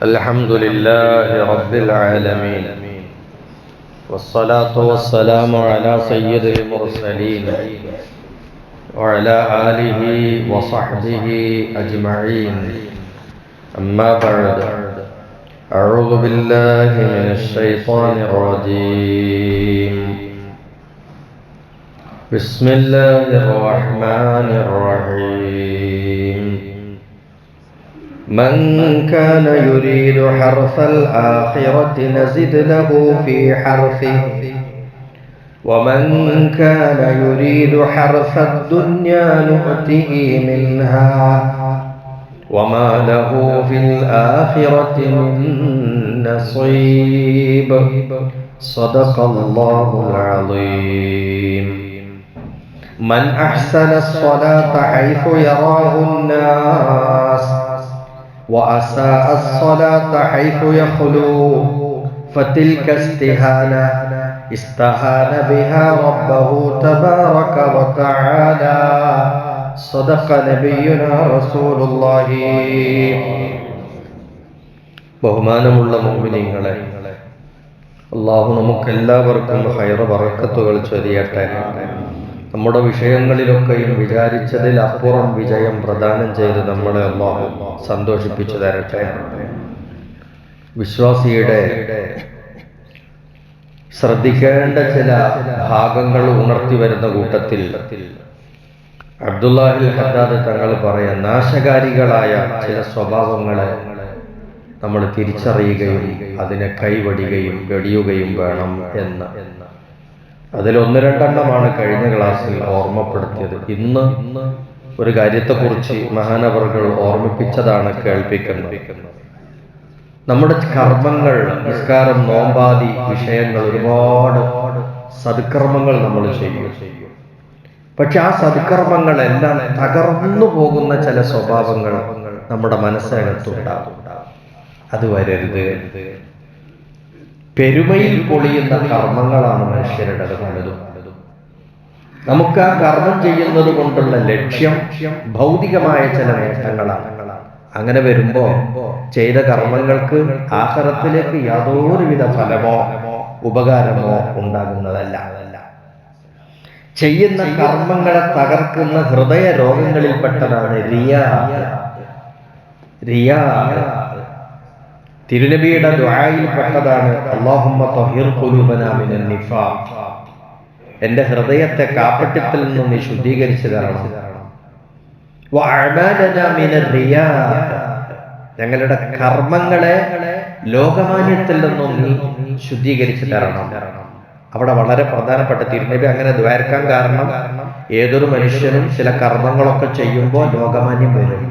الحمد لله رب العالمين، والصلاة والسلام على سيد المرسلين وعلى آله وصحبه أجمعين. أما بعد، أعوذ بالله من الشيطان الرجيم. بسم الله الرحمن الرحيم. من كان يريد حرث الآخرة نزد له في حرثه ومن كان يريد حرث الدنيا نؤته منها وما له في الآخرة من نصيب. صدق الله العظيم. من أحسن الصلاة حيث يراه الناس وأساء الصلاة حيث يخلو فتلك استهانة استهان بها ربه تبارك وتعالى. صدق نبينا رسول الله. ബഹുമാനമുള്ള മുഅ്മിനീങ്ങളെ, അല്ലാഹു നമുക്കെല്ലാവർക്കും ഖൈറ് ബറക്കത്തുകൾ ചൊരിയട്ടെ. നമ്മുടെ വിഷയങ്ങളിലൊക്കെയും വിചാരിച്ചതിൽ അപ്പുറം വിജയം പ്രദാനം ചെയ്ത് നമ്മളെ അല്ലാഹു സന്തോഷിപ്പിച്ചു തരട്ടെ. വിശ്വാസിയുടെ ശ്രദ്ധിക്കേണ്ട ചില ഭാഗങ്ങൾ ഉണർത്തി വരുന്ന കൂട്ടത്തിൽ അബ്ദുല്ലാഹിൽ ഹദ്ദാദ് തങ്ങൾ പറയാൻ നാശകാരികളായ ചില സ്വഭാവങ്ങളെ നമ്മൾ തിരിച്ചറിയുകയും അതിനെ കൈവടിയുകയും വെടിയുകയും വേണം എന്ന്. അതിൽ ഒന്ന് രണ്ടെണ്ണമാണ് കഴിഞ്ഞ ക്ലാസ്സിൽ ഓർമ്മപ്പെടുത്തിയത്. ഇന്ന് ഒരു കാര്യത്തെക്കുറിച്ച് മഹാനവറുകൾ ഓർമ്മിപ്പിച്ചതാണ് കേൾപ്പിക്കുന്നത്. നമ്മുടെ കർമ്മങ്ങൾ, നിസ്കാരം, നോമ്പാദി വിഷയങ്ങൾ, ഒരുപാട് സദ്കർമ്മങ്ങൾ നമ്മൾ ചെയ്യും. പക്ഷെ ആ സദ്കർമ്മങ്ങളെല്ലാം തകർന്നു പോകുന്ന ചില സ്വഭാവങ്ങൾ നമ്മുടെ മനസ്സിനകത്തുണ്ടാകും. അത് വരരുത്. പെരുമയിൽ പൊളിയുന്ന കർമ്മങ്ങളാണ് മനുഷ്യരുടെ പലതും. നമുക്ക് ആ കർമ്മം ചെയ്യുന്നത് കൊണ്ടുള്ള ലക്ഷ്യം ഭൗതികമായ ചില നേട്ടങ്ങളാണ്. അങ്ങനെ വരുമ്പോ ചെയ്ത കർമ്മങ്ങൾക്ക് ആഖിറത്തിലേക്ക് യാതൊരുവിധ ഫലമോ ഉപകാരമോ ഉണ്ടാകുന്നതല്ല. ചെയ്യുന്ന കർമ്മങ്ങളെ തകർക്കുന്ന ഹൃദയ രോഗങ്ങളിൽപ്പെട്ടതാണ് റിയാ. തിരുനബിയുടെ ദുആയിൽ പെട്ടതാണ് അല്ലാഹുമ്മ തഹിർ ഖുലൂബനാ മിനൻ നിഫാഖ്. എൻ്റെ ഹൃദയത്തെ കാപട്യത്തിൽ നിന്ന് നീ ശുദ്ധീകരിച്ചു തരണം. വഅഅമാലനാ മിനർ റിയാ. ഞങ്ങളുടെ കർമ്മങ്ങളെ ലോകമാന്യത്തിൽ നിന്നും നീ ശുദ്ധീകരിച്ചു തരണം. അവിടെ വളരെ പ്രധാനപ്പെട്ട തിരുനബി അങ്ങനെ ദ്വാരക്കാൻ കാരണം ഏതൊരു മനുഷ്യനും ചില കർമ്മങ്ങളൊക്കെ ചെയ്യുമ്പോൾ ലോകമാന്യം വരും.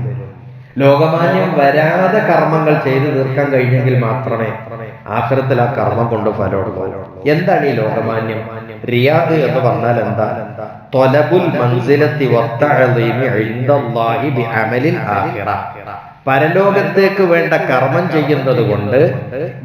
ലോകമാന്യം വരാതെ കർമ്മങ്ങൾ ചെയ്തു തീർക്കാൻ കഴിഞ്ഞെങ്കിൽ മാത്രമേ ആഖിറത്തിൽ ആ കർമ്മം കൊണ്ട് ഫലമുള്ളൂ. എന്താണ് ഈ ലോകമാന്യം? റിയാദ് എന്ന് പറഞ്ഞാൽ എന്താ? ത്വലബുൽ മൻസിലത്തി വത്തഅളീമി ഇൻദല്ലാഹി ബിഅമലിൽ ആഖിറ. പരലോകത്തേക്ക് വേണ്ട കർമ്മം ചെയ്യുന്നത് കൊണ്ട്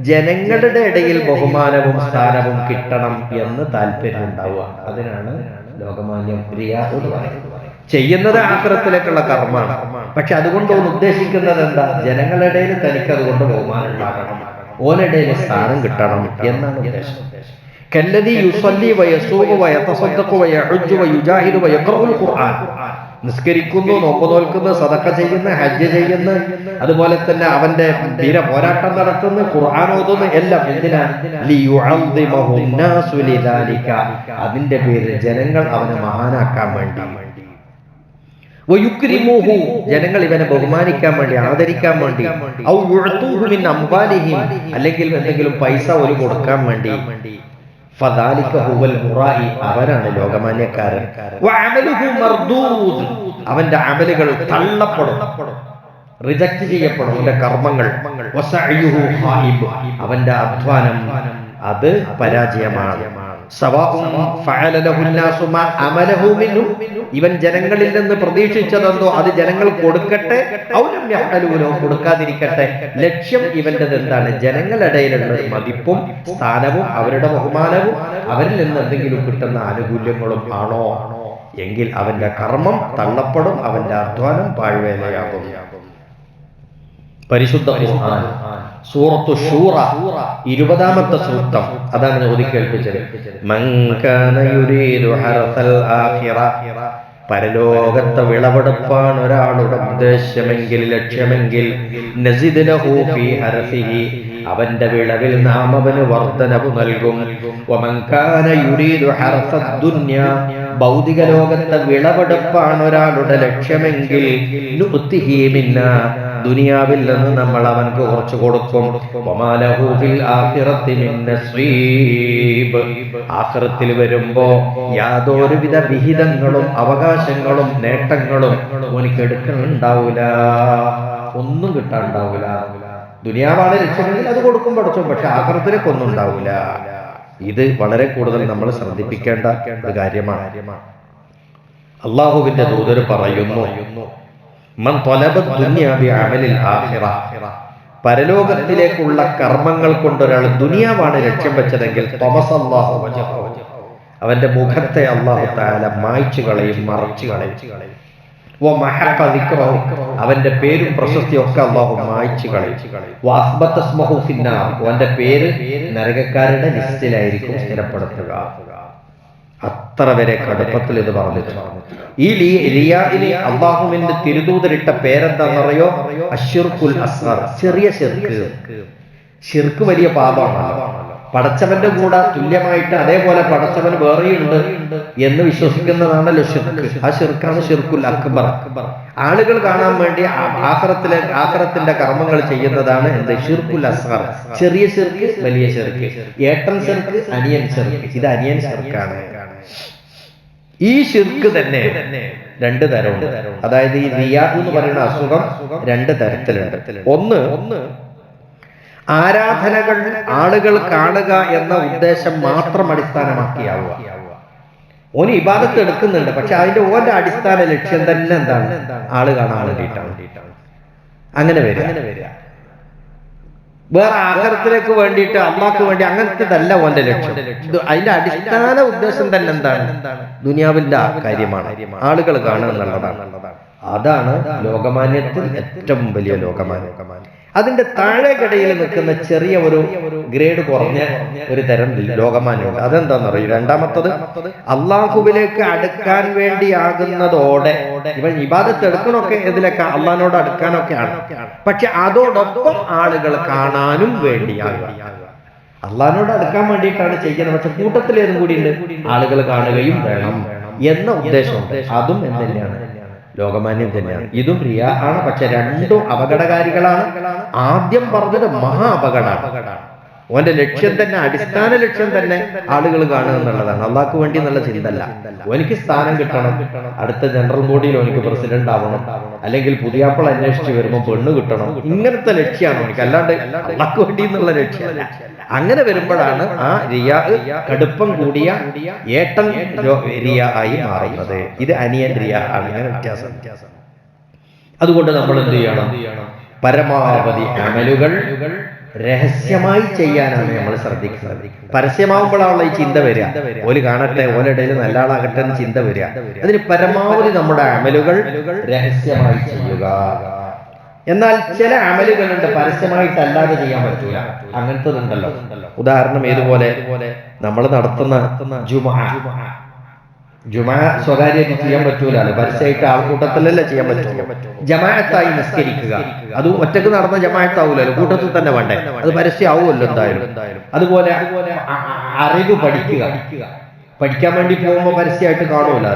ജനങ്ങളുടെ ഇടയിൽ ബഹുമാനവും സ്ഥാനവും കിട്ടണം എന്ന് താല്പര്യം ഉണ്ടാവുക. അതിനാണ് ലോകമാന്യം റിയാദ് എന്ന് പറയുന്നത്. ചെയ്യുന്നത് ആഖിറത്തിലേക്കുള്ള കർമ്മമാണ്. പക്ഷെ അതുകൊണ്ട് ഉദ്ദേശിക്കുന്നത് എന്താ? ജനങ്ങളുടെ ഇടയിൽ തനിക്ക് അതുകൊണ്ട് ബഹുമാനം ഉണ്ടാകണം, ഓനിടയിൽ സ്ഥാനം കിട്ടണം എന്നാണ് ഉദ്ദേശം. കല്ലദീ യുസല്ലി വയസൂമു വയതസദ്ദഖു വയഹുജ്ജു വയുജാഹിദു വയഖറഉൽ ഖുർആൻ. നിസ്കരിക്കുന്നു, നോമ്പ് നോൽക്കുന്നു, സദഖ ചെയ്യുന്നു, ഹജ്ജ് ചെയ്യുന്നു, അതുപോലെ തന്നെ അവന്റെ വീര പോരാട്ടം നടത്തുന്നു, ഖുർആൻ ഓതുന്നു. എല്ലാം എന്തിനാണ്? ലിയുഅദ്ദിമഹു നാസു ലിദാലിക. അതിന്റെ പേരിൽ ജനങ്ങൾ അവനെ മഹാനാക്കാൻ വേണ്ടി, വയുക്രിമുഹു, ജനങ്ങൾ ഇവനെ ബഹുമാനിക്കാൻ വേണ്ടി, ആദരിക്കാൻ വേണ്ടി, ഔ യുഅതൂഹു മിൻ അംവാലിഹിം, അല്ലെങ്കിൽ എന്തെങ്കിലും പൈസ ഒരു കൊടുക്കാൻ വേണ്ടി. ഫദാലിക ഹുവൽ മുറായി, അവനാണ് ലോകമാന്യക്കാരൻ. വഅമലുഹു മർദൂദ്, അവന്റെ അമലുകൾ തള്ളപ്പെടും, റിജക്ട് ചെയ്യപ്പെടും. അവന്റെ കർമ്മങ്ങൾ. വസഅയുഹു ഖായിബ്, അവന്റെ അധ്വാനം അത് പരാജയമാണ്. ഇവൻ ജനങ്ങളിൽ നിന്ന് പ്രതീക്ഷിച്ചതെന്തോ അത് ജനങ്ങൾ കൊടുക്കട്ടെ, കൊടുക്കാതിരിക്കട്ടെ. ലക്ഷ്യം ഇവന്റെ എന്താണ്? ജനങ്ങളിടയിലുള്ള മതിപ്പും സ്ഥാനവും അവരുടെ ബഹുമാനവും അവരിൽ നിന്ന് എന്തെങ്കിലും കിട്ടുന്ന ആനുകൂല്യങ്ങളും ആണോ എങ്കിൽ അവന്റെ കർമ്മം തള്ളപ്പെടും, അവന്റെ അധ്വാനം പാഴ്വേലയാകും. പരിശുദ്ധ ഖുർആൻ സൂറത്തു ഷൂറ 20-ാമത്തെ സൂക്തം അതാണ് ഓതി കേൾപ്പിച്ചത്. മൻ കാന യുരീദു ഹർസൽ ആഖിറ, പരലോകത്തെ വിളവെടുപ്പാണ് ഒരാളുടെ ഉദ്ദേശ്യമെങ്കിൽ, ലക്ഷ്യമെങ്കിൽ, നസിദ് ലഹു ഫീ ഹർസിഹി, അവന്റെ വിളവിൽ നാം അവന് വർദ്ധനവ് നൽകും. വമൻ കാന യുരീദു ഹർസദ് ദുനിയ, ഭൗതിക ലോകത്തെ വിളവെടുപ്പാണ് ഒരാളുടെ ലക്ഷ്യമെങ്കിൽ, നുഅ്തിഹി മിന്നാ, ദുനിയാവിൽ നിന്ന് നമ്മൾ അവൻക്ക് കുറച്ച് കൊടുക്കും. വമാ ലഹു ഫിൽ ആഖിറതി മിൻ നസീബ്, ആഖിറത്തിൽ വരുമ്പോ യാതൊരുവിധ വിഹിതങ്ങളും അവകാശങ്ങളും നേട്ടങ്ങളും ഓനിക്ക് എടുക്കുന്നുണ്ടാവൂല, ഒന്നും കിട്ടാനുണ്ടാവൂല. ദുനിയാവാണ് ലക്ഷ്യമെങ്കിൽ അത് കൊടുക്കും പഠിച്ചോ, പക്ഷെ ആഖിറത്തിലേക്ക് ഒന്നും ഉണ്ടാവൂല. ഇത് വളരെ കൂടുതൽ നമ്മൾ ശ്രദ്ധിപ്പിക്കേണ്ട ഒരു കാര്യമാണ്. അള്ളാഹുവിന്റെ ദൂതർ പറയുന്നു, മൻ ത്വലബ ദുനിയ ബിഅമലിൽ ആഖിറ, പരലോകത്തിലേക്കുള്ള കർമ്മങ്ങൾ കൊണ്ട് ഒരാൾ ദുനിയാവാണ് ലക്ഷ്യം വെച്ചതെങ്കിൽ തമസല്ലാഹു വജഹു, അവന്റെ മുഖത്തെ അല്ലാഹു തആല മായ്ച്ചു കളയും, മറച്ചു കളയും. വമഹഖ ദിക്റഹു, അവന്റെ പേരും പ്രശസ്തിയും ഒക്കെ അല്ലാഹു മായ്ച്ചു കളയും. വഅസ്ബത ഇസ്മഹു ഫിന്നാർ, അവന്റെ പേര് നരകക്കാരുടെ ലിസ്റ്റിലായിരിക്കും സ്ഥിരപ്പെടുത്തുക. അത്ര വരെ കടുപ്പത്തിൽ ഇത് പറഞ്ഞിട്ടുണ്ട്. ഈ റിയാഇന് അല്ലാഹുവിന്റെ തിരുദൂതരിട്ട പേരെന്താണെന്നറിയോ? അശ്ശിർകുൽ അസ്ഗർ, ചെറിയ ശിർക്ക്. ശിർക്ക് വലിയ പാപമാണല്ലോ. പടച്ചവന്റെ കൂടെ തുല്യമായിട്ട് അതേപോലെ പടച്ചവൻ വേറെയുണ്ട് എന്ന് വിശ്വസിക്കുന്നതാണല്ലോ ശിർക്ക്. ആ ശിർക്കാണ് ശിർക്കുൽ അക്ബർ. ആളുകൾ കാണാൻ വേണ്ടി ആഖിറത്തിന്റെ കർമ്മങ്ങൾ ചെയ്യുന്നതാണ് എന്ത്? ശിർക്കുൽ അസ്ഗർ. ചെറിയ ശിർക്ക്, വലിയ ശിർക്ക്, ഏട്ടൻ ശിർക്ക്, അനിയൻ ശിർക്ക്. ഇത് അനിയൻ ശിർക്കാണ്. ഈ ശിർക്ക് തന്നെ രണ്ട് തരമുണ്ട്. അതായത് ഈ റിയാ എന്ന് പറയുന്ന അസുഖം രണ്ട് തരത്തിലുണ്ട്. ഒന്ന്, ആരാധനകൾ ആളുകൾ കാണുക എന്ന ഉദ്ദേശം മാത്രം അടിസ്ഥാനമാക്കിയാവുക. ഓന് ഇബാദത്ത് എടുക്കുന്നുണ്ട്, പക്ഷെ അതിന്റെ ഓന്റെ അടിസ്ഥാന ലക്ഷ്യം തന്നെ എന്താണ്? ആള് കാണാൻ വേണ്ടിയിട്ടാണ്. അങ്ങനെ വരിക. വേറെ ആഖിറത്തിലേക്ക് വേണ്ടിയിട്ട്, അള്ളാഹ്ക്ക് വേണ്ടി, അങ്ങനത്തേതല്ല ഓന്റെ ലക്ഷ്യം. അതിന്റെ അടിസ്ഥാന ഉദ്ദേശം തന്നെ എന്താണ്? ദുനിയാവിന്റെ കാര്യമാണ്, ആളുകൾ കാണുക എന്നുള്ളതാണ്. അതാണ് ലോകമാന്യത്തിൽ ഏറ്റവും വലിയ ലോകമാന്യം. അതിന്റെ താഴെക്കടയിൽ നിൽക്കുന്ന ചെറിയ ഒരു ഗ്രേഡ് കുറഞ്ഞ ഒരു തരം ലോകമാന്യമുണ്ട്. അതെന്താന്ന് പറയും? രണ്ടാമത്തത്, അള്ളാഹുവിലേക്ക് അടുക്കാൻ വേണ്ടിയാകുന്നതോടെ ഇവൻ ഇബാദത്ത് എടുക്കണമൊക്കെ ഇതിലൊക്കെ അള്ളാഹിനോട് അടുക്കാനൊക്കെയാണ്, പക്ഷെ അതോടൊപ്പം ആളുകൾ കാണാനും വേണ്ടിയാകുക. അള്ളാഹിനോട് അടുക്കാൻ വേണ്ടിയിട്ടാണ് ചെയ്യുന്നത്, പക്ഷെ കൂട്ടത്തിലേതും കൂടി ഉണ്ട്, ആളുകൾ കാണുകയും വേണം എന്ന ഉദ്ദേശമുണ്ട്. അതും എന്ത് തന്നെയാണ്? ലോകമാന്യം തന്നെയാണ്. ഇതും റിയാ ആണ്, പക്ഷെ രണ്ടും അപകടകാരികളാണ്. ആദ്യം പറഞ്ഞത് മഹാ അപകടമാണ്. ഓന്റെ ലക്ഷ്യം തന്നെ, അടിസ്ഥാന ലക്ഷ്യം തന്നെ ആളുകൾ കാണുക എന്നുള്ളതാണ്. അള്ളാഹ്ക്ക് വേണ്ടി എന്നുള്ള ചിന്തല്ല. എനിക്ക് സ്ഥാനം കിട്ടണം, അടുത്ത ജനറൽ ബോഡിയിൽ എനിക്ക് പ്രസിഡന്റ് ആവണം, അല്ലെങ്കിൽ പുതിയാപ്പിള അന്വേഷിച്ച് വരുമ്പോൾ പെണ്ണ് കിട്ടണം, ഇങ്ങനത്തെ ലക്ഷ്യമാണ് എനിക്ക്, അല്ലാണ്ട് അള്ളാഹ്ക്ക് വേണ്ടി എന്നുള്ള ലക്ഷ്യമല്ല. അങ്ങനെ വരുമ്പോഴാണ് ആ റിയാ കടുപ്പം കൂടിയ ഏട്ടൻ റിയാ ആയി മാറുന്നത്. ഇത് അനിയൻ റിയാ ആണ്. അങ്ങനെ വ്യത്യാസം. അതുകൊണ്ട് നമ്മൾ എന്ത് ചെയ്യണം? പരമാവധി അമലുകൾ രഹസ്യമായി ചെയ്യാനാണ് നമ്മൾ ശ്രദ്ധിക്കുന്നത്. പരസ്യമാവുമ്പോഴാണുള്ള ഈ ചിന്ത വരിക, ഓല് കാണട്ടെ, ഓലിടയിൽ നല്ല ആളാകട്ടെ എന്ന് ചിന്ത വരിക. അതിന് പരമാവധി നമ്മുടെ അമലുകൾ രഹസ്യമായി ചെയ്യുക. എന്നാൽ ചില അമലുകളുണ്ട് പരസ്യമായിട്ടല്ലാതെ ചെയ്യാൻ പറ്റൂല, അങ്ങനത്തതുണ്ടല്ലോ. ഉദാഹരണം ഏതുപോലെ? നമ്മൾ നടത്തുന്ന ജുമാ സ്വകാര്യമായിട്ട് ചെയ്യാൻ പറ്റൂലല്ലോ, പരസ്യമായിട്ട് ആൾക്കൂട്ടത്തിലല്ലേ ചെയ്യാൻ പറ്റുള്ളൂ. ജമാഅത്തായി നിസ്കരിക്കുക, അത് ഒറ്റക്ക് നടന്ന ജമാഅത്താവൂലല്ലോ, കൂട്ടത്തിൽ തന്നെ വേണ്ടേ, അത് പരസ്യമാവുമല്ലോ എന്തായാലും. അതുപോലെ അറിവ് പഠിക്കാൻ വേണ്ടി പോകുമ്പോൾ പരസ്യമായിട്ട് കാണുമല്ലോ,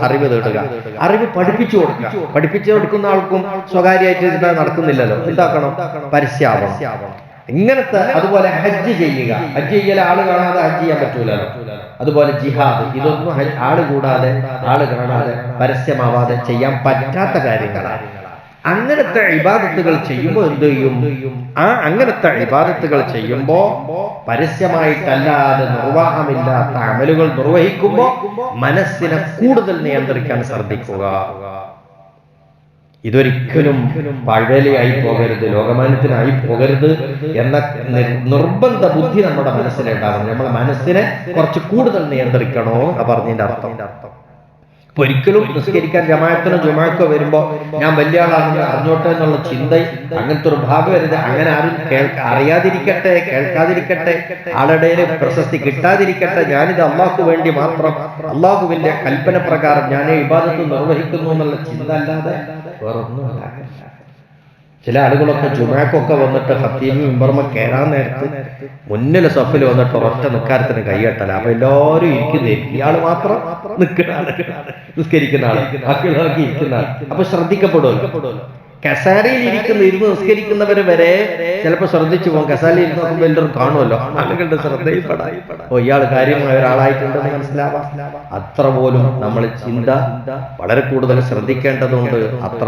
അറിവ് തേടുക, അറിവ് പഠിപ്പിച്ചു കൊടുക്കുക. പഠിപ്പിച്ചു കൊടുക്കുന്ന ആൾക്കും സ്വകാര്യമായിട്ട് നടക്കുന്നില്ലല്ലോ, എന്താക്കണം? പരസ്യമാവണം. ഇങ്ങനത്തെ. അതുപോലെ ഹജ്ജ് ചെയ്യുക, ഹജ്ജ് ചെയ്യൽ ആള് കാണാതെ ഹജ്ജ് ചെയ്യാൻ പറ്റൂലല്ലോ. അതുപോലെ ജിഹാദ്, ഇതൊന്നും ആള് കൂടാതെ, ആള് കാണാതെ, പരസ്യമാവാതെ ചെയ്യാൻ പറ്റാത്ത കാര്യങ്ങളാണ്. അങ്ങനത്തെ ഇബാദത്തുകൾ ചെയ്യുമ്പോൾ എന്ത് ചെയ്യും? അങ്ങനത്തെ ഇബാദത്തുകൾ ചെയ്യുമ്പോ പരസ്യമായിട്ടല്ലാതെ നിർവാഹമില്ലാത്ത അമലുകൾ നിർവഹിക്കുമ്പോൾ മനസ്സിനെ കൂടുതൽ നിയന്ത്രിക്കാൻ ശ്രദ്ധിക്കുക. ഇതൊരിക്കലും പഴലിയായി പോകരുത്, ലോകമാന്യത്തിനായി പോകരുത് എന്ന നിർബന്ധ ബുദ്ധി നമ്മുടെ മനസ്സിലുണ്ടാകും. നമ്മുടെ മനസ്സിനെ കുറച്ച് കൂടുതൽ നിയന്ത്രിക്കണോ പറഞ്ഞതിന്റെ അർത്ഥം. ഒരിക്കലും നിസ്കരിക്കാൻ ജമാഅത്തിനോ ജുമാക്കോ വരുമ്പോൾ ഞാൻ വലിയ ആളാണെന്ന് അറിഞ്ഞോട്ടെ എന്നുള്ള ചിന്ത അങ്ങനത്തെ ഒരു ഭാഗം വരുന്നത്. അങ്ങനെ ആരും അറിയാതിരിക്കട്ടെ, കേൾക്കാതിരിക്കട്ടെ, ആളുടെ പ്രശസ്തി കിട്ടാതിരിക്കട്ടെ, ഞാനിത് അള്ളാഹ്ക്ക് വേണ്ടി മാത്രം, അള്ളാഹുവിന്റെ കൽപ്പന പ്രകാരം ഞാൻ ഇബാദത്ത് നിർവഹിക്കുന്നു എന്നുള്ള ചിന്ത അല്ലാതെ വേറൊന്നും ഉണ്ടാകില്ല. ചില ആളുകളൊക്കെ ജുമാക്കൊക്കെ വന്നിട്ട് ഖത്തീബ് മിമ്പർമ കയറാൻ നേരത്ത് മുന്നിലെ സഫിൽ വന്നിട്ട് ഒരൊറ്റ നിസ്കാരത്തിന് കൈകെട്ടല. അപ്പൊ എല്ലാവരും ഇരിക്കുന്നേ, ഇയാള് മാത്രം നിസ്കരിക്കുന്ന ആള്, ബാക്കിയുള്ളവർക്ക് ഇരിക്കുന്ന ആൾ. അപ്പൊ ശ്രദ്ധിക്കപ്പെടുമല്ലോ. കസാരയിൽ ഇരുന്ന് നിസ്കരിക്കുന്നവര് വരെ ചിലപ്പോൾ ശ്രദ്ധിച്ചു പോകും. കസാരയിൽ ഇരുന്ന് നോക്കുമ്പോൾ എല്ലാവരും കാണുമല്ലോ, ആളുകളുടെ ശ്രദ്ധയിൽപ്പെടാം. ഓ, ഇയാൾ കാര്യമായ ഒരാളായിട്ടുണ്ടെന്ന് മനസ്സിലാവാം. അത്ര പോലും നമ്മൾ ചിന്ത വളരെ കൂടുതൽ ശ്രദ്ധിക്കേണ്ടതുണ്ട്. അത്ര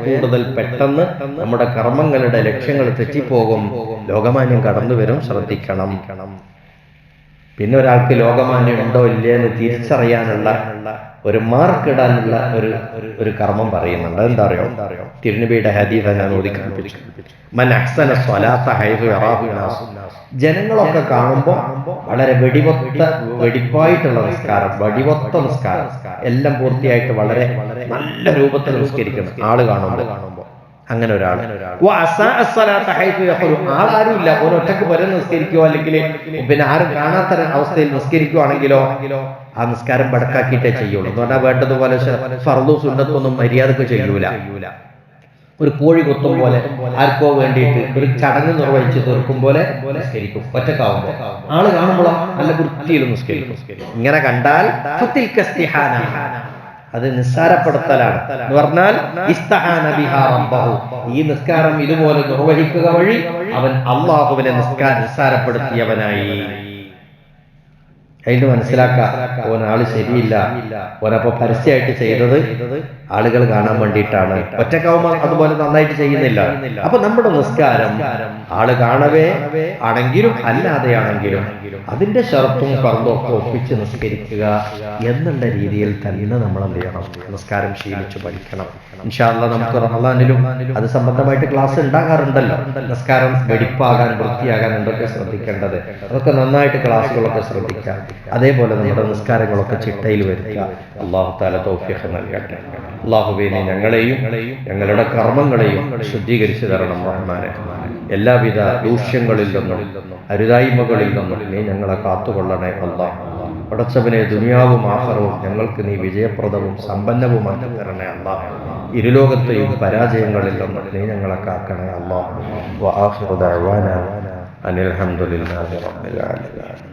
കൂടുതൽ പെട്ടെന്ന് നമ്മുടെ കർമ്മങ്ങളുടെ ലക്ഷ്യങ്ങൾ തെറ്റിപ്പോകും. ലോകമാന്യം കടന്നു വരും, ശ്രദ്ധിക്കണം. പിന്നെ ഒരാൾക്ക് ലോകമാന്യം ഉണ്ടോ ഇല്ലേ എന്ന് തിരിച്ചറിയാനുള്ള ഒരു മാർക്ക് ഇടാനുള്ള ഒരു കർമ്മം പറയുന്നുണ്ട്. എന്താ അറിയോ? തിരുനബിയുടെ ഹദീസ് ഞാൻ ഓതിക്കാണിപ്പിച്ചു. മൻ അഹ്സന സ്വലാത്ത ഹൈസു യറാഹു നാസ്. ജനങ്ങളൊക്കെ കാണുമ്പോൾ വളരെ വെടിപ്പായിട്ടുള്ള നിസ്കാരം, വെടിവൊത്ത നിസ്കാരം, എല്ലാം പൂർത്തിയായിട്ട് വളരെ നല്ല രൂപത്തിൽ നിസ്കരിക്കണം ആള് കാണുമ്പോൾ. അങ്ങനെ ഒരാൾ ആളാരുമില്ല, ഒരൊറ്റക്ക് വരെ നിസ്കരിക്കുകയോ അല്ലെങ്കിൽ പിന്നെ ആരും കാണാത്ത അവസ്ഥയിൽ നിസ്കരിക്കുകയാണെങ്കിലോ ആ നിസ്കാരം ബടക്കാക്കിയിട്ടേ ചെയ്യുള്ളൂ. എന്ന് പറഞ്ഞാൽ വേണ്ടതുപോലെ ഫർദു സുന്നത്തൊന്നും മര്യാദക്ക് ചെയ്യൂല. ഒരു കോഴി കൊത്തും പോലെ ആർക്കോ വേണ്ടിയിട്ട് ഒരു ചടങ്ങ് നിർവഹിച്ച് തീർക്കും പോലെ നിസ്കരിക്കും. ഒറ്റക്കാവുമ്പോൾ ആള് കാണുമ്പോൾ നല്ല വൃത്തിയിൽ നിസ്കരിക്കും. ഇങ്ങനെ കണ്ടാൽ അത് നിസ്സാരപ്പെടുത്തലാണ്. എന്ന് പറഞ്ഞാൽ ഈ നിസ്കാരം ഇതുപോലെ നിർവഹിക്കുക വഴി അവൻ അള്ളാഹുവിനെ നിസ്സാരപ്പെടുത്തിയവനായി. അതിന് മനസ്സിലാക്കാം, ഓനാള് ശരിയില്ല, ഓനപ്പോ പരസ്യമായിട്ട് ചെയ്തത് ആളുകൾ കാണാൻ വേണ്ടിയിട്ടാണ്. ഒറ്റക്കാവുമ്പോൾ അതുപോലെ നന്നായിട്ട് ചെയ്യുന്നില്ല. അപ്പൊ നമ്മുടെ നിസ്കാരം ആള് കാണവേ ആണെങ്കിലും അല്ലാതെയാണെങ്കിലും അതിന്റെ ഷർത്തും ഫർദും ഒക്കെ ഒപ്പിച്ച് നിസ്കരിക്കുക എന്നുള്ള രീതിയിൽ തന്നെ നമ്മൾ എന്ത് ചെയ്യണം? നിസ്കാരം ശീലിച്ചു പഠിക്കണം. ഇൻഷാ അല്ലാഹ് നമുക്ക് റമളാനിലും അത് സംബന്ധമായിട്ട് ക്ലാസ് ഉണ്ടാകാറുണ്ടല്ലോ. നിസ്കാരം വെടിപ്പാകാൻ, വൃത്തിയാകാൻ എന്തൊക്കെ ശ്രദ്ധിക്കേണ്ടത്, അതൊക്കെ നന്നായിട്ട് ക്ലാസ്സുകളൊക്കെ ശ്രദ്ധിക്കാം. അതേപോലെ നമ്മുടെ നിസ്കാരങ്ങളൊക്കെ ചിട്ടയിൽ വരുത്തുക. അല്ലാഹു തആല തൗഫീഖ് നൽകട്ടെ. അല്ലാഹുവേ, നീ ഞങ്ങളെയും ഞങ്ങളുടെ കർമ്മങ്ങളെയും ശുദ്ധീകരിച്ചു തരണം റഹ്മാനെ. എല്ലാവിധ ദൂഷ്യങ്ങളിൽ നിന്നും അരുതായ്മകളിൽ നിന്നും നീ ഞങ്ങളെ കാത്തുകൊള്ളണേ അല്ലാഹ്. പടച്ചവനെ, ദുനിയാവും ആഖിറവും ഞങ്ങൾക്ക് നീ വിജയപ്രദവും സമ്പന്നവുമാക്കി തരണേ അല്ലാഹ്. ഇരുലോകത്തെയും പരാജയങ്ങളിൽ നിന്നും നീ ഞങ്ങളെ കാക്കണേ അല്ലാഹ്. വആഖിറു ദഅവാനാ അനിൽ ഹംദുലില്ലാഹി റബ്ബിൽ ആലമീൻ.